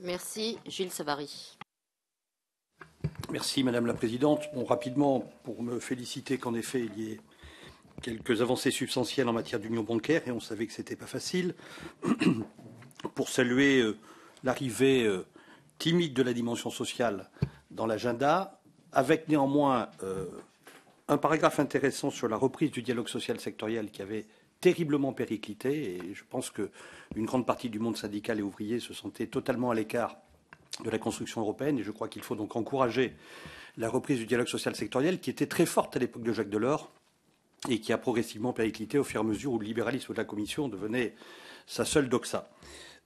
Merci. Gilles Savary. Merci Madame la Présidente. Bon, rapidement, pour me féliciter qu'en effet il y ait quelques avancées substantielles en matière d'union bancaire, et on savait que ce n'était pas facile. Pour saluer l'arrivée timide de la dimension sociale dans l'agenda, avec néanmoins un paragraphe intéressant sur la reprise du dialogue social sectoriel qui avait terriblement périclité, et je pense qu'une grande partie du monde syndical et ouvrier se sentait totalement à l'écart de la construction européenne, et je crois qu'il faut donc encourager la reprise du dialogue social sectoriel qui était très forte à l'époque de Jacques Delors et qui a progressivement périclité au fur et à mesure où le libéralisme de la Commission devenait sa seule doxa.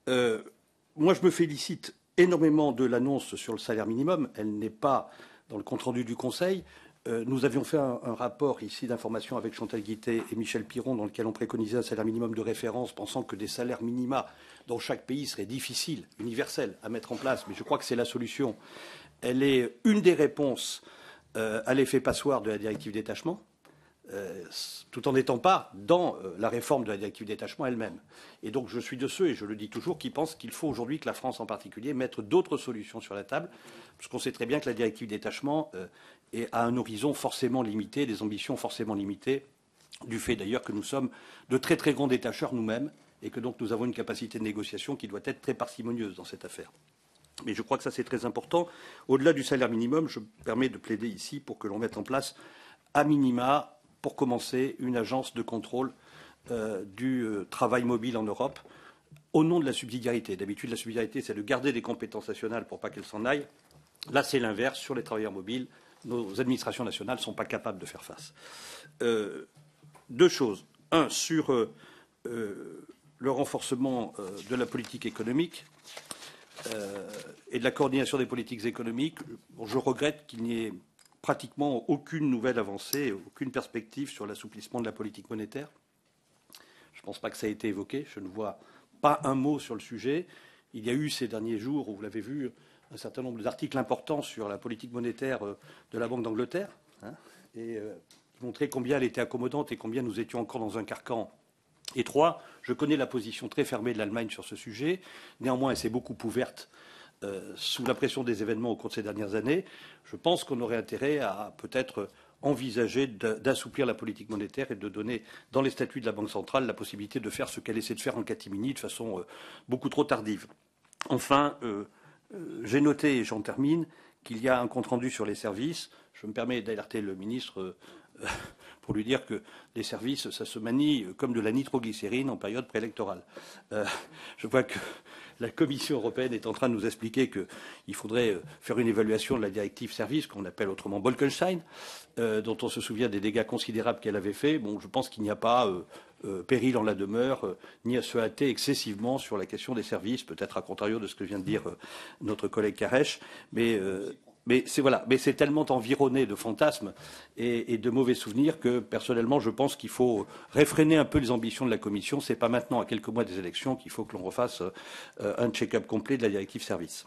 Moi, je me félicite énormément de l'annonce sur le salaire minimum. Elle n'est pas dans le compte-rendu du Conseil. Nous avions fait un rapport ici d'information avec Chantal Guittet et Michel Piron dans lequel on préconisait un salaire minimum de référence, pensant que des salaires minima dans chaque pays seraient difficiles, universels, à mettre en place. Mais je crois que c'est la solution. Elle est une des réponses à l'effet passoire de la directive détachement, tout en n'étant pas dans la réforme de la directive détachement elle-même. Et donc je suis de ceux, et je le dis toujours, qui pensent qu'il faut aujourd'hui que la France en particulier mette d'autres solutions sur la table, parce qu'on sait très bien que la directive détachement a un horizon forcément limité, des ambitions forcément limitées, du fait d'ailleurs que nous sommes de très très grands détacheurs nous-mêmes, et que donc nous avons une capacité de négociation qui doit être très parcimonieuse dans cette affaire. Mais je crois que ça c'est très important. Au-delà du salaire minimum, je me permets de plaider ici pour que l'on mette en place, à minima, pour commencer, une agence de contrôle du travail mobile en Europe, au nom de la subsidiarité. D'habitude, la subsidiarité, c'est de garder des compétences nationales pour pas qu'elles s'en aillent. Là, c'est l'inverse. Sur les travailleurs mobiles, nos administrations nationales ne sont pas capables de faire face. Deux choses. Un, sur le renforcement de la politique économique et de la coordination des politiques économiques. Bon, je regrette qu'il n'y ait pratiquement aucune nouvelle avancée, aucune perspective sur l'assouplissement de la politique monétaire. Je ne pense pas que ça ait été évoqué. Je ne vois pas un mot sur le sujet. Il y a eu ces derniers jours, vous l'avez vu, un certain nombre d'articles importants sur la politique monétaire de la Banque d'Angleterre, et qui montraient combien elle était accommodante et combien nous étions encore dans un carcan étroit. Je connais la position très fermée de l'Allemagne sur ce sujet. Néanmoins, elle s'est beaucoup ouverte sous la pression des événements au cours de ces dernières années. Je pense qu'on aurait intérêt à peut-être envisager d'assouplir la politique monétaire et de donner dans les statuts de la Banque centrale la possibilité de faire ce qu'elle essaie de faire en catimini de façon beaucoup trop tardive. Enfin, j'ai noté, et j'en termine, qu'il y a un compte-rendu sur les services. Je me permets d'alerter le ministre pour lui dire que les services, ça se manie comme de la nitroglycérine en période préélectorale. Je vois que la Commission européenne est en train de nous expliquer qu'il faudrait faire une évaluation de la directive service, qu'on appelle autrement Bolkestein, dont on se souvient des dégâts considérables qu'elle avait fait. Bon, je pense qu'il n'y a pas péril en la demeure, ni à se hâter excessivement sur la question des services, peut-être à contrario de ce que vient de dire notre collègue Carèche, mais c'est tellement environné de fantasmes et de mauvais souvenirs que, personnellement, je pense qu'il faut réfréner un peu les ambitions de la Commission. Ce n'est pas maintenant, à quelques mois des élections, qu'il faut que l'on refasse un check-up complet de la directive service.